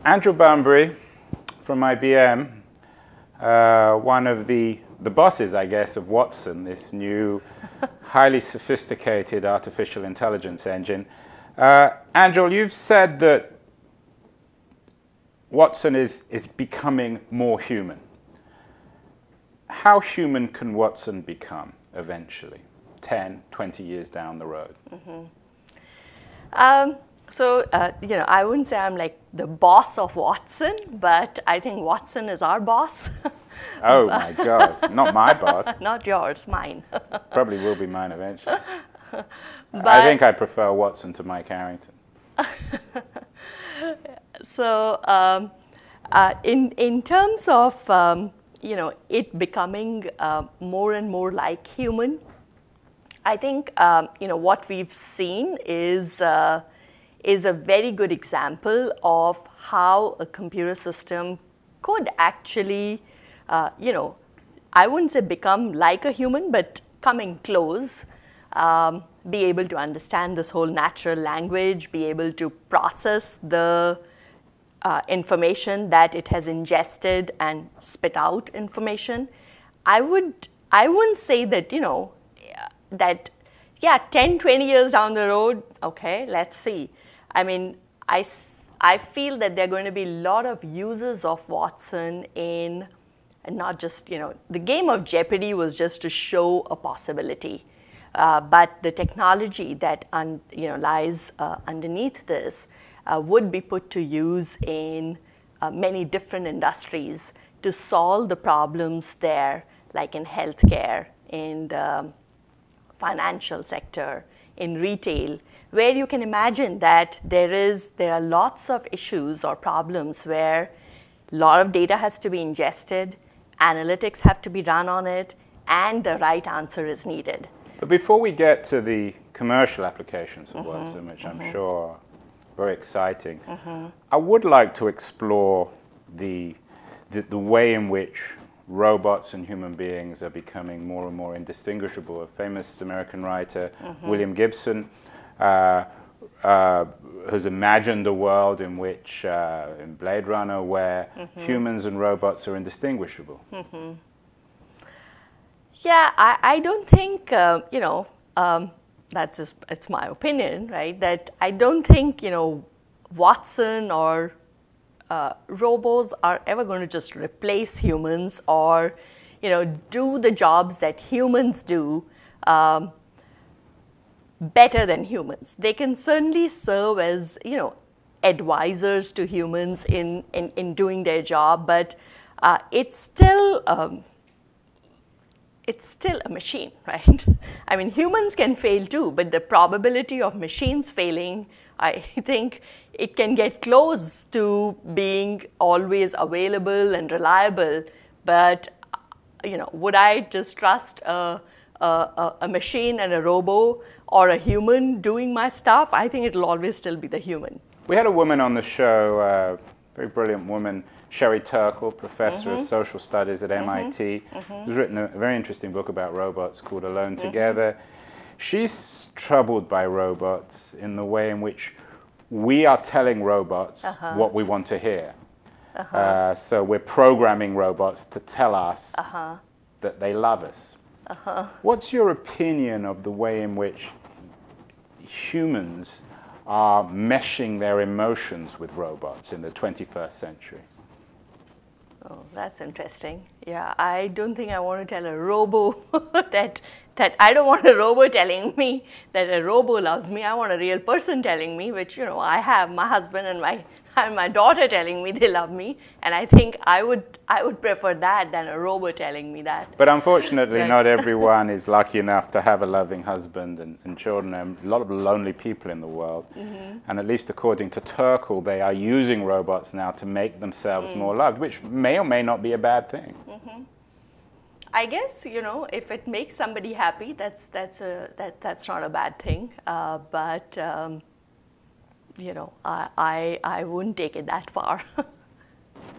Anjul Bhambri from IBM, one of the bosses, I guess, of Watson, this new, highly sophisticated artificial intelligence engine. Anjul, you've said that Watson is becoming more human. How human can Watson become eventually, 10, 20 years down the road? I wouldn't say I'm like the boss of Watson, but I think Watson is our boss. Oh my God, not my boss. Not yours, mine. Probably will be mine eventually. But I think I prefer Watson to Mike Harrington. So in terms of it becoming more and more like human, I think what we've seen is a very good example of how a computer system could actually, I wouldn't say become like a human, but coming close, be able to understand this whole natural language, be able to process the information that it has ingested and spit out information. I wouldn't say that, that, yeah, 10, 20 years down the road, okay, let's see. I mean, I feel that there are going to be a lot of uses of Watson in, and not just, the game of Jeopardy was just to show a possibility. But the technology that lies underneath this would be put to use in many different industries to solve the problems there, like in healthcare, in the financial sector, in retail, where you can imagine that there are lots of issues or problems where a lot of data has to be ingested, analytics have to be run on it, and the right answer is needed. But before we get to the commercial applications of Watson, which I'm sure are very exciting, I would like to explore the way in which robots and human beings are becoming more and more indistinguishable. A famous American writer, William Gibson, has imagined a world in which, in Blade Runner, where humans and robots are indistinguishable. Yeah, I don't think, it's my opinion, right? That I don't think, Watson or robots are ever going to just replace humans or, do the jobs that humans do better than humans. They can certainly serve as, advisors to humans in doing their job, but it's still a machine, right? I mean, humans can fail too, but the probability of machines failing, I think it can get close to being always available and reliable. But, would I just trust a machine and a robo or a human doing my stuff? I think it'll always still be the human. We had a woman on the show, a very brilliant woman, Sherry Turkle, professor of social studies at MIT, who's written a very interesting book about robots called Alone Together. She's troubled by robots in the way in which we are telling robots what we want to hear. So we're programming robots to tell us that they love us. What's your opinion of the way in which humans are meshing their emotions with robots in the 21st century? Oh, that's interesting. Yeah, I don't think I want to tell a robo that I don't want a robo telling me that a robo loves me. I want a real person telling me, which, I have my husband and my daughter telling me they love me, and I think I would prefer that than a robo telling me that. But unfortunately, not everyone is lucky enough to have a loving husband and children. There are a lot of lonely people in the world, and at least according to Turkle, they are using robots now to make themselves more loved, which may or may not be a bad thing. I guess, if it makes somebody happy, that's not a bad thing. But I wouldn't take it that far.